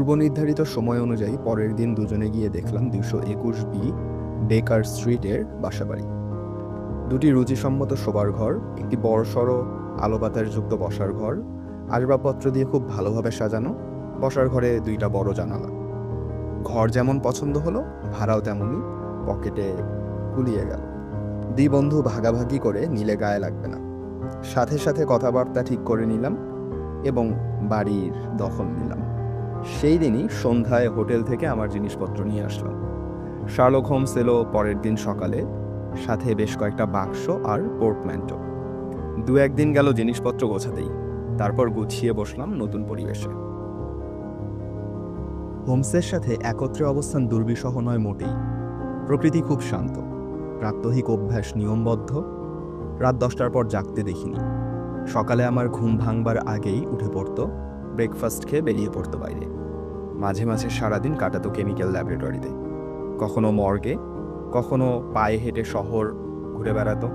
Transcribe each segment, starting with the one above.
পূর্ব নির্ধারিত সময় অনুযায়ী পরের দিন দুজনে গিয়ে দেখলাম 221 বি বেকার স্ট্রিটের বাসাবাড়ি। দুটি রুচিসম্মত শোবার ঘর, একটি বড়সড় আলো বাতাসযুক্ত বসার ঘর, আসবাবপত্র দিয়ে খুব ভালোভাবে সাজানো। বসার ঘরে 2টা বড় জানালা। ঘর যেমন পছন্দ হলো, ভাড়াও তেমনই পকেটে কুলিয়ে গেল। 2 বন্ধু ভাগাভাগি করে নিলে গায়ে লাগবে না। সাথে সাথে কথাবার্তা ঠিক করে নিলাম এবং বাড়ির দখল নিলাম। সেই দিনই সন্ধ্যায় হোটেল থেকে আমার জিনিসপত্র নিয়ে আসলাম। শার্লক হোমস এলো পরের দিন সকালে, সাথে বেশ কয়েকটা বাক্স আর পোর্টম্যান্টো। 2-1 দিন গেল জিনিসপত্র গোছাতেই। তারপর গুছিয়ে বসলাম নতুন পরিবেশে। হোমসের সাথে একত্রে অবস্থান দুর্বিষহ নয় মোটেই। প্রকৃতি খুব শান্ত, প্রাত্যহিক অভ্যাস নিয়মবদ্ধ। রাত 10টার পর জাগতে দেখিনি। সকালে আমার ঘুম ভাঙবার আগেই উঠে পড়তো, ব্রেকফাস্ট খেয়ে বেরিয়ে পড়তো বাইরে। মাঝে মাঝে সারাদিন কাটাতো কেমিক্যাল ল্যাবরেটরিতে, কখনো মর্গে, কখনো পায়ে হেঁটে শহর ঘুরে বেড়াতো।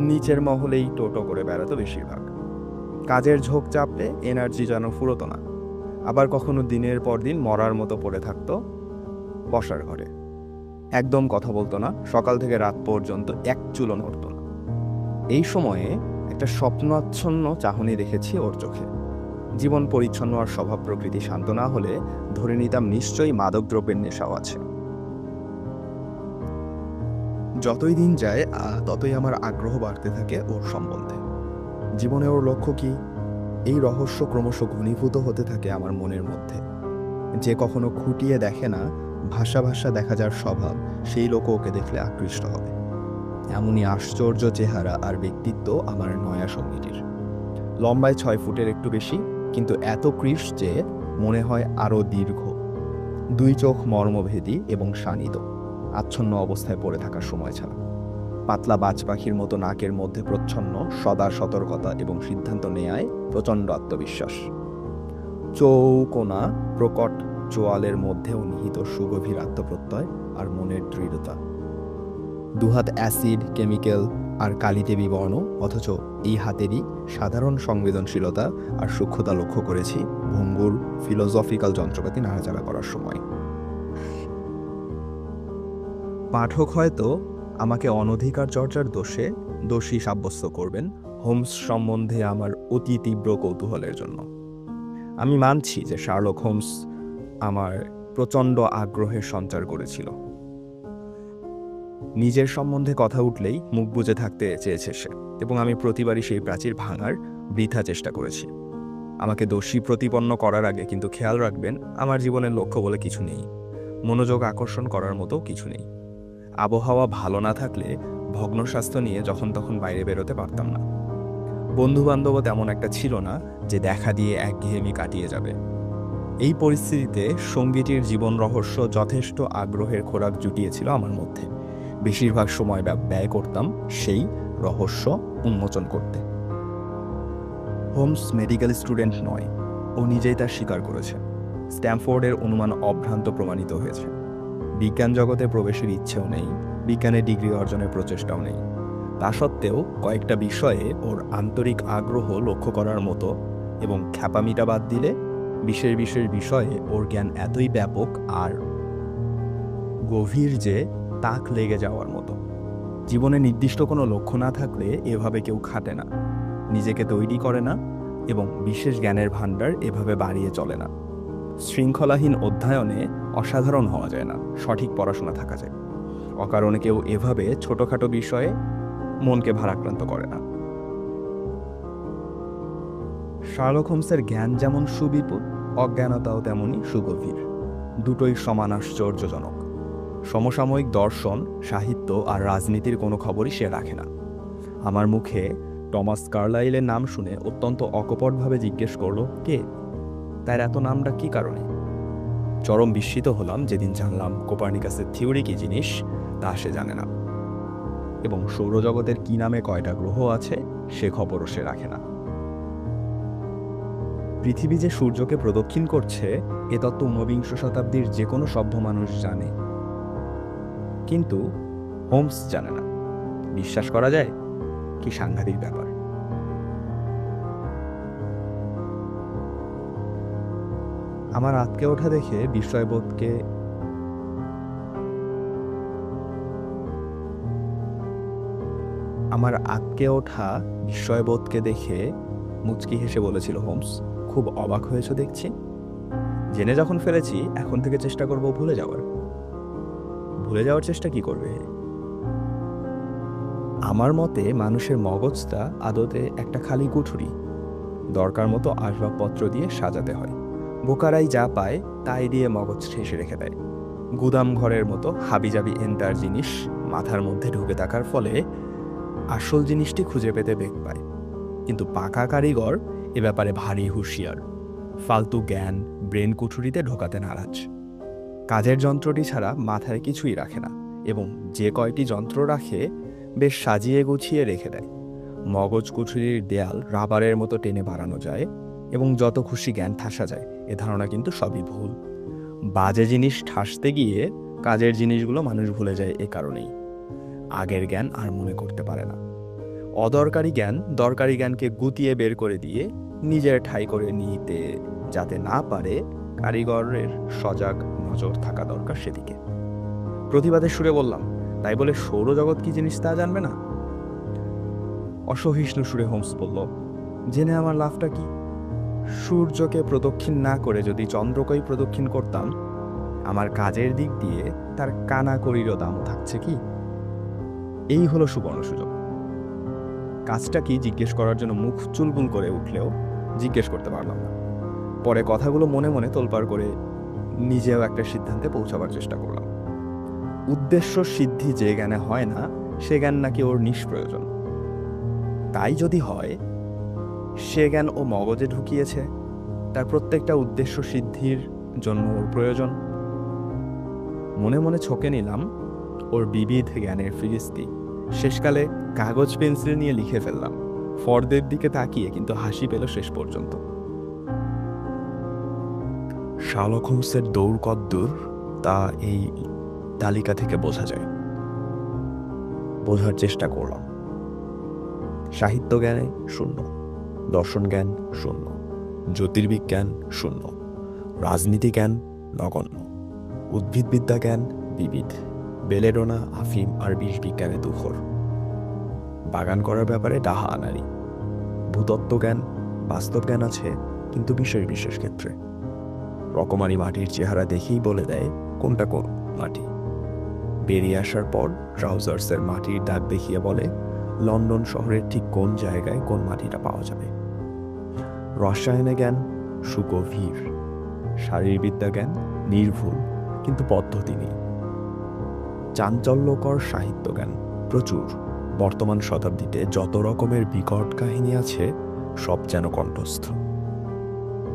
নিচের মহলেই টোটো করে বেড়াতো বেশিরভাগ। কাজের ঝোঁক চাপলে এনার্জি যেন ফুরোতো না। আবার কখনো দিনের পর দিন মরার মতো পড়ে থাকতো বসার ঘরে। একদম কথা বলতো না, সকাল থেকে রাত পর্যন্ত এক চুলও নড়তো না। এই সময়ে একটা স্বপ্নাচ্ছন্ন চাহনি দেখেছি ওর চোখে। জীবন পরিচ্ছন্ন আর স্বভাব প্রকৃতি শান্ত না হলে ধরে নিতাম নিশ্চয়ই মাদকদ্রব্যের নেশাও আছে। যতই দিন যায় ততই আমার আগ্রহ বাড়তে থাকে ওর সম্বন্ধে। জীবনে ওর লক্ষ্য কি, এই রহস্য ক্রমশ ঘনীভূত হতে থাকে আমার মনের মধ্যে। যে কখনো খুঁটিয়ে দেখে না, ভাষা ভাষা দেখা যার স্বভাব, সেই লোক ওকে দেখলে আকৃষ্ট হবে। এমনই আশ্চর্য চেহারা আর ব্যক্তিত্ব আমার নয়া সঙ্গীটির। লম্বায় 6 ফুটের একটু বেশি, কিন্তু এত কৃশ যে মনে হয় আরও দীর্ঘ। 2 চোখ মর্মভেদী এবং শানিত, আচ্ছন্ন অবস্থায় পড়ে থাকার সময় ছাড়া। পাতলা বাজ পাখির মতো নাকের মধ্যে প্রচ্ছন্ন সদা সতর্কতা এবং সিদ্ধান্ত নেয়ায় প্রচণ্ড আত্মবিশ্বাস। চৌকোনা প্রকট চোয়ালের মধ্যেও নিহিত সুগভীর আত্মপ্রত্যয় আর মনের দৃঢ়তা। 2 হাত অ্যাসিড, কেমিক্যাল আর কালিতে বিবর্ণ, অথচ এই হাতেরই সাধারণ সংবেদনশীলতা আর সূক্ষ্মতা লক্ষ্য করেছি ভঙ্গুর ফিলোসফিক্যাল যন্ত্রপাতি নাড়াচাড়া করার সময়। পাঠক হয়তো আমাকে অনধিকার চর্চার দোষী সাব্যস্ত করবেন হোমস সম্বন্ধে আমার অতি তীব্র কৌতূহলের জন্য। আমি মানছি যে শার্লক হোমস আমার প্রচণ্ড আগ্রহের সঞ্চার করেছিল। নিজের সম্বন্ধে কথা উঠলেই মুখ বুজে থাকতে চেয়েছে সে, এবং আমি প্রতিবারই সেই প্রাচীর ভাঙার বৃথা চেষ্টা করেছি। আমাকে দোষী প্রতিপন্ন করার আগে কিন্তু খেয়াল রাখবেন, আমার জীবনের লক্ষ্য বলে কিছু নেই, মনোযোগ আকর্ষণ করার মতো কিছু নেই। আবহাওয়া ভালো না থাকলে ভগ্ন স্বাস্থ্য নিয়ে যখন তখন বাইরে বেরোতে পারতাম না। বন্ধুবান্ধবও তেমন একটা ছিল না যে দেখা দিয়ে একঘেয়েমি কাটিয়ে যাবে। এই পরিস্থিতিতে সঙ্গীটির জীবন রহস্য যথেষ্ট আগ্রহের খোরাক জুটিয়েছিল আমার মধ্যে। বেশিরভাগ সময় ব্যয় করতাম সেই রহস্য উন্মোচন করতে। হোমস মেডিকেল স্টুডেন্ট নয়, ও নিজেই তা স্বীকার করেছে। স্ট্যামফোর্ডের অনুমান অভ্রান্ত প্রমাণিত হয়েছে। বিজ্ঞান জগতে প্রবেশের ইচ্ছেও নেই, বিজ্ঞানের ডিগ্রি অর্জনের প্রচেষ্টাও নেই। তা সত্ত্বেও কয়েকটা বিষয়ে ওর আন্তরিক আগ্রহ লক্ষ্য করার মতো, এবং খ্যাপামিটা বাদ দিলে বিশেষ বিশেষ বিষয়ে ওর জ্ঞান এতই ব্যাপক আর গভীর যে তাক লেগে যাওয়ার মতো। জীবনে নির্দিষ্ট কোনো লক্ষ্য না থাকলে এভাবে কেউ খাটে না, নিজেকে তৈরি করে না, এবং বিশেষ জ্ঞানের ভাণ্ডার এভাবে বাড়িয়ে চলে না। শৃঙ্খলাহীন অধ্যয়নে অসাধারণ হওয়া যায় না, সঠিক পড়াশোনা থাকা যায়। অকারণে কেউ এভাবে ছোটখাটো বিষয়ে মনকে ভারাক্রান্ত করে না। শার্লক হোমসের জ্ঞান যেমন সুবিপুল, অজ্ঞানতাও তেমনই সুগভীর। দুটোই সমান আশ্চর্যজনক। সমসাময়িক দর্শন, সাহিত্য আর রাজনীতির কোনো খবরই সে রাখে না। আমার মুখে টমাস কার্লাইলের নাম শুনে অত্যন্ত অকপটভাবে জিজ্ঞেস করলো, কে? তার এত নামটা কি কারণে? চরম বিস্মিত হলাম যেদিন জানলাম কোপার্নিকাসের থিওরি কি জিনিস তা সে জানে না, এবং সৌরজগতের কি নামে কয়টা গ্রহ আছে সে খবরও সে রাখে না। পৃথিবী যে সূর্যকে প্রদক্ষিণ করছে এ তত্ত্ব 19বিংশ শতাব্দীর যে কোনো সভ্য মানুষ জানে, কিন্তু হোমস জানে না। বিশ্বাস করা যায়? কি সাংঘাতিক ব্যাপার! আমার আঁতকে ওঠা দেখে বিস্ময়বোধকে আমার আঁতকে ওঠা বিস্ময়বোধকে দেখে মুচকি হেসে বলেছিল হোমস, খুব অবাক হয়েছো দেখছি। জেনে যখন ফেলেছি, এখন থেকে চেষ্টা করব ভুলে যাওয়ার চেষ্টা কি করবে? আমার মতে মানুষের মগজটা আদতে একটা খালি কুঠুরি, দরকার মতো আসবাবপত্র দিয়ে সাজাতে হয়। বোকারাই যা পায় তাই দিয়ে মগজ ঠেসে রেখে দেয়। গুদাম ঘরের মতো হাবিজাবি এন্টার জিনিস মাথার মধ্যে ঢুকে থাকার ফলে আসল জিনিসটি খুঁজে পেতে বেগ পায়। কিন্তু পাকা কারিগর এ ব্যাপারে ভারী হুঁশিয়ার। ফালতু জ্ঞান ব্রেন কুঠুরিতে ঢোকাতে নারাজ। কাজের যন্ত্রটি ছাড়া মাথায় কিছুই রাখে না, এবং যে কয়টি যন্ত্র রাখে বেশ সাজিয়ে গুছিয়ে রেখে দেয়। মগজ কুঠুরির দেয়াল রাবারের মতো টেনে বাড়ানো যায় এবং যত খুশি জ্ঞান ঠাসা যায়, এ ধারণা কিন্তু সবই ভুল। বাজে জিনিস ঠাসতে গিয়ে কাজের জিনিসগুলো মানুষ ভুলে যায় এ কারণেই। আগের জ্ঞান আর মনে করতে পারে না। অদরকারি জ্ঞান দরকারি জ্ঞানকে গুতিয়ে বের করে দিয়ে নিজের ঠাঁই করে নিতে যাতে না পারে, কারিগরের সজাগ নজর থাকা দরকার সেদিকে। প্রতিবাদের সুরে বললাম, তাই বলে সৌরজগৎ কি জিনিস তা জানবে না? অসহিষ্ণু সুরে হোমস বলল, জেনে আমার লাভটা কি? সূর্যকে প্রদক্ষিণ না করে যদি চন্দ্রকেই প্রদক্ষিণ করতাম, আমার কাজের দিক দিয়ে তার কানাকড়িরও দাম থাকছে কি? এই হলো সুবর্ণ সুযোগ। কাজটা কি জিজ্ঞেস করার জন্য মুখ চুলবুল করে উঠলেও জিজ্ঞেস করতে পারলাম না। পরে কথাগুলো মনে মনে তোলপাড় করে নিজেও একটা সিদ্ধান্তে পৌঁছাবার চেষ্টা করলাম। উদ্দেশ্য সিদ্ধি যে জ্ঞানে হয় না, সে জ্ঞান নাকি ওর নিষ্প্রয়োজন। তাই যদি হয়, সে জ্ঞান ও মগজে ঢুকিয়েছে, তার প্রত্যেকটা উদ্দেশ্য সিদ্ধির জন্য ওর প্রয়োজন। মনে মনে ছকে নিলাম ওর বিবিধ জ্ঞানের ফিরিস্তি। শেষকালে কাগজ পেন্সিল নিয়ে লিখে ফেললাম। ফর্দের দিকে তাকিয়ে কিন্তু হাসি পেল শেষ পর্যন্ত। শার্লক হোমসের দৌড় কদ্দূর তা এই তালিকা থেকে বোঝা যায়। বোঝার চেষ্টা করলাম। সাহিত্য জ্ঞানে 0, দর্শন জ্ঞান 0, জ্যোতির্বিজ্ঞান 0, রাজনীতি জ্ঞান নগণ্য, উদ্ভিদবিদ্যা জ্ঞান বিবিধ, বেলেডোনা, আফিম আর বিষ বিজ্ঞানে তুখর, বাগান করার ব্যাপারে ডাহা আনারি, ভূতত্ত্ব জ্ঞান, বাস্তব জ্ঞান আছে কিন্তু বিশেষ বিশেষ ক্ষেত্রে। রকমারি মাটির চেহারা দেখেই বলে দেয় কোনটা কোন মাটি। বেরিয়ে আসার পর ট্রাউজার্সের মাটির দাগ দেখিয়ে বলে লন্ডন শহরের ঠিক কোন জায়গায় কোন মাটিটা পাওয়া যাবে। রসায়নে জ্ঞান সুগভীর, শারীরবিদ্যা জ্ঞান নির্ভুল কিন্তু পদ্ধতি নেই। চাঞ্চল্যকর সাহিত্য জ্ঞান প্রচুর। বর্তমান শতাব্দীতে যত রকমের বিকট কাহিনী আছে সব যেন কণ্ঠস্থ।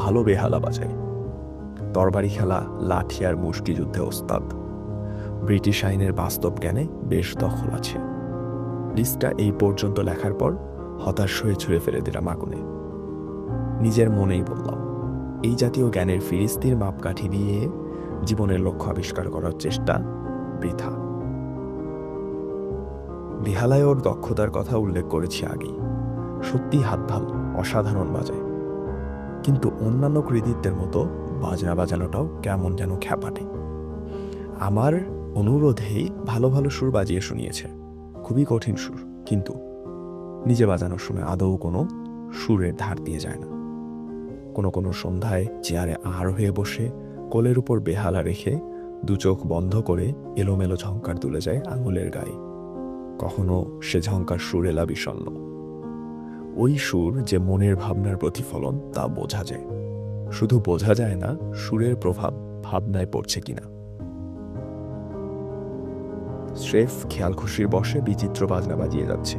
ভালো বেহালা বাজায়, তরবারি খেলা, লাঠি আর মুষ্টিযুদ্ধে ওস্তাদ। ব্রিটিশ আইনের বাস্তব জ্ঞানে বেশ দখল আছে। লিস্টটা এই পর্যন্ত লেখার পর হতাশ হয়ে ছুঁড়ে ফেলে দিলাম আগুনে। নিজের মনেই বললাম, এই জাতীয় জ্ঞানের ফিরিস্তির মাপকাঠি দিয়ে জীবনের লক্ষ্য আবিষ্কার করার চেষ্টা বৃথা। বেহালায় ওর দক্ষতার কথা উল্লেখ করেছি আগেই। সত্যি হাত ভাল, অসাধারণ বাজায়। কিন্তু অন্যান্য কৃতিত্বের মতো বাজনা বাজানোটাও কেমন যেন খ্যাপাটে। আমার অনুরোধেই ভালো ভালো সুর বাজিয়ে শুনিয়েছে, খুবই কঠিন সুর, কিন্তু নিজে বাজানোর সময় আদৌ কোনো সুরের ধার দিয়ে যায় না। কোনো কোনো সন্ধ্যায় চেয়ারে আড় হয়ে বসে কোলের উপর বেহালা রেখে দু চোখ বন্ধ করে এলোমেলো ঝংকার তুলে যায় আঙুলের গায়ে। কখনো সে ঝংকার সুর এলা বিষণ্ণ। ওই সুর যে মনের ভাবনার প্রতিফলন তা বোঝা যায়। শুধু বোঝা যায় না সুরের প্রভাব ভাবনায় পড়ছে কিনা। স্রেফ খেয়াল খুশির বসে বিচিত্র বাজনা বাজিয়ে যাচ্ছে।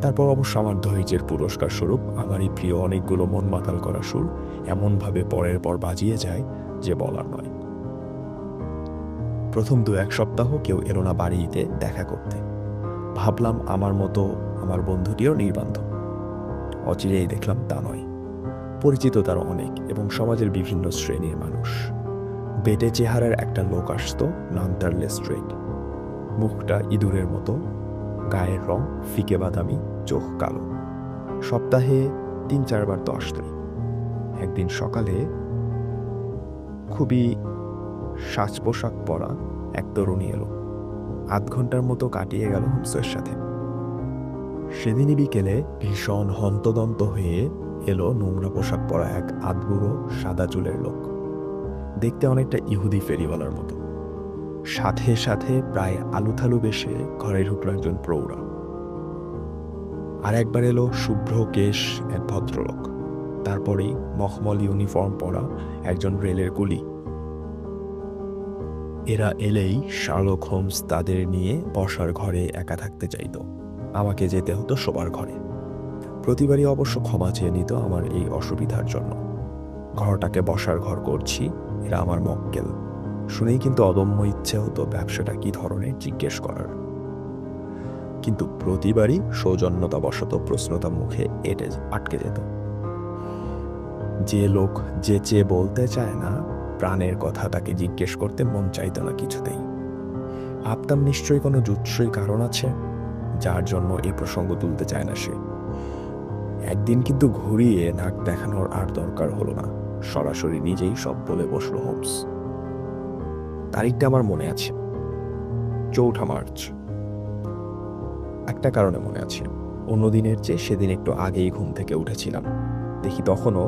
তারপর অবশ্য আমার ধৈর্যের পুরস্কার স্বরূপ আমারই প্রিয় অনেকগুলো মন মাতাল করা সুর এমনভাবে পরের পর বাজিয়ে যায় যে বলার নয়। প্রথম 2-1 সপ্তাহ কেউ এলো না বাড়িতে দেখা করতে। ভাবলাম আমার মতো আমার বন্ধুটিও নির্বান্ধব। অচিরেই দেখলাম তা নয়। পরিচিত তার অনেক এবং সমাজের বিভিন্ন শ্রেণীর মানুষ। বেটে চেহারার একটা লোক আসতো, নাম তার লেস্ট্রেড। মুখটা ইঁদুরের মতো, গায়ের রং ফিকে বাদামি, চোখ কালো। সপ্তাহে 3-4 বার তো আসতই। একদিন সকালে খুবই সাজ পোশাক পরা এক তরুণী এলো। ৮ ঘন্টার মতো কাটিয়ে গেল হোমসের সাথে। সেদিনই বিকেলে ভীষণ হন্তদন্ত হয়ে এলো নোংরা পোশাক পরা এক আধবুড়ো সাদা চুলের লোক, দেখতে অনেকটা ইহুদি ফেরিওয়ালার মতো। সাথে সাথে প্রায় আলুথালু বেশে ঘরে ঢুকলো একজন প্রৌঢ়া। আর একবার এলো শুভ্র কেশ এক ভদ্রলোক, তারপরেই মখমল ইউনিফর্ম পরা একজন রেলের কুলি। এরা এলেই শার্লক হোমস তাদের নিয়ে বসার ঘরে একা থাকতে চাইত, আমাকে যেতে হতো শোবার ঘরে। প্রতিবারই অবশ্য ক্ষমা চেয়ে নিত আমার এই অসুবিধার জন্য। ঘরটাকে বসার ঘর করছি, এরা আমার মক্কেল শুনেই কিন্তু অদম্য ইচ্ছে হতো ব্যবসাটা কি ধরনের জিজ্ঞেস করার। কিন্তু প্রতিবারই সৌজন্যতাবশত প্রশ্নটা মুখে আটকে যেত। যে লোক যে চেয়ে বলতে চায় না, প্রাণের কথা তাকে জিজ্ঞেস করতে মন চাইত না কিছুতেই। ভাবতাম নিশ্চয়ই কোনো জুৎসই কারণ আছে যার জন্য এই প্রসঙ্গ তুলতে চায় না সে। একদিন কিন্তু ঘুরিয়ে নাক দেখানোর আর দরকার হলো না, সরাসরি নিজেই সব বলে বসলো হোমস। তারিখটা আমার মনে আছে, ৪ মার্চ। একটা কারণে মনে আছে, অন্যদিনের চেয়ে সেদিন একটু আগেই ঘুম থেকে উঠেছিলাম। দেখি তখনও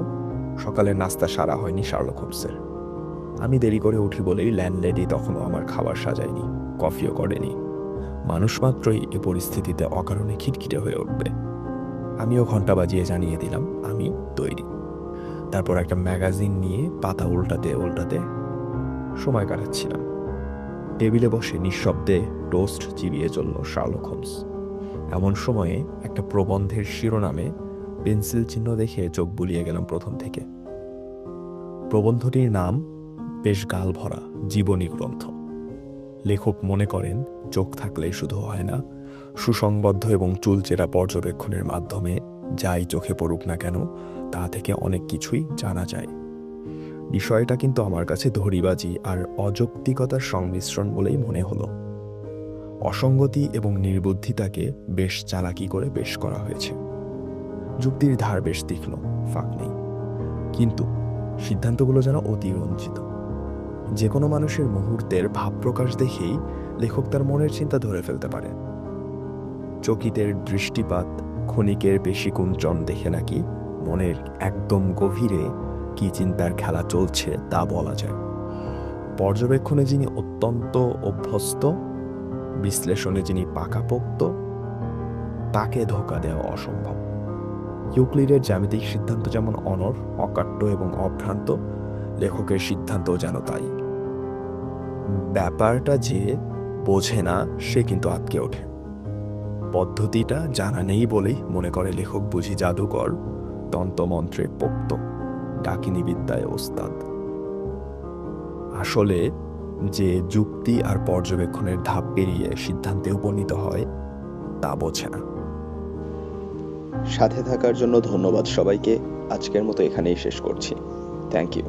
সকালের নাস্তা সারা হয়নি শার্লক হোমসের। আমি দেরি করে উঠি বলেই ল্যান্ডলেডি তখনও আমার খাবার সাজায়নি, কফিও করেনি। মানুষ মাত্রই এ পরিস্থিতিতে অকারণে খিটখিটে হয়ে উঠবে। আমিও ঘন্টা বাজিয়ে জানিয়ে দিলাম আমি তৈরি। তারপর একটা ম্যাগাজিন নিয়ে পাতা উল্টাতে উল্টাতে সময় কাটাচ্ছিলাম। টেবিলে বসে নিঃশব্দে টোস্ট চিবিয়ে চলল শার্লক হোমস। এমন সময়ে একটা প্রবন্ধের শিরোনামে পেন্সিল চিহ্ন দেখে চোখ বুলিয়ে গেলাম প্রথম থেকে। প্রবন্ধটির নাম বেশ গাল ভরা জীবনী গ্রন্থ। লেখক মনে করেন চোখ থাকলেই শুধু হয় না, সুসংবদ্ধ এবং চুলচেরা পর্যবেক্ষণের মাধ্যমে যাই চোখে পড়ুক না কেন তা থেকে অনেক কিছুই জানা যায়। বিষয়টা কিন্তু আমার কাছে ধড়িবাজি আর অযৌক্তিকতার সংমিশ্রণ বলেই মনে হলো। অসঙ্গতি এবং নির্বুদ্ধিতাকে বেশ চালাকি করে বেশ করা হয়েছে। যুক্তির ধার বেশ তীক্ষ্ণ, ফাঁক নেই, কিন্তু সিদ্ধান্তগুলো যেন অতিরঞ্জিত। যে কোনো মানুষের মুহূর্তের ভাব প্রকাশ দেখেই লেখক তার মনের চিন্তা ধরে ফেলতে পারে। চকিতের দৃষ্টিপাত, ক্ষণিকের বেশি কুঞ্চন দেখে নাকি মনের একদম গভীরে কি চিন্তার খেলা চলছে তা বলা যায়। পর্যবেক্ষণে যিনি অত্যন্ত অভ্যস্ত, বিশ্লেষণে যিনি পাকাপোক্ত, তাকে ধোঁকা দেওয়া অসম্ভব। ইউক্লিডের জ্যামিতিক সিদ্ধান্ত যেমন অনড়, অকাট্য এবং অভ্রান্ত, লেখকের সিদ্ধান্তও যেন তাই। ব্যাপারটা যে বোঝে না সে কিন্তু আটকে ওঠে। পদ্ধতিটা জানা নেই বলেই মনে করে লেখক বুঝি জাদুকর, তন্ত্রমন্ত্রে পোক্ত, ডাকিনী বিদ্যায় ওস্তাদ। আসলে যে যুক্তি আর পর্যবেক্ষণের ধাপ পেরিয়ে সিদ্ধান্তে উপনীত হয় তা বোঝে না। সাথে থাকার জন্য ধন্যবাদ সবাইকে। আজকের মতো এখানেই শেষ করছি। Thank you.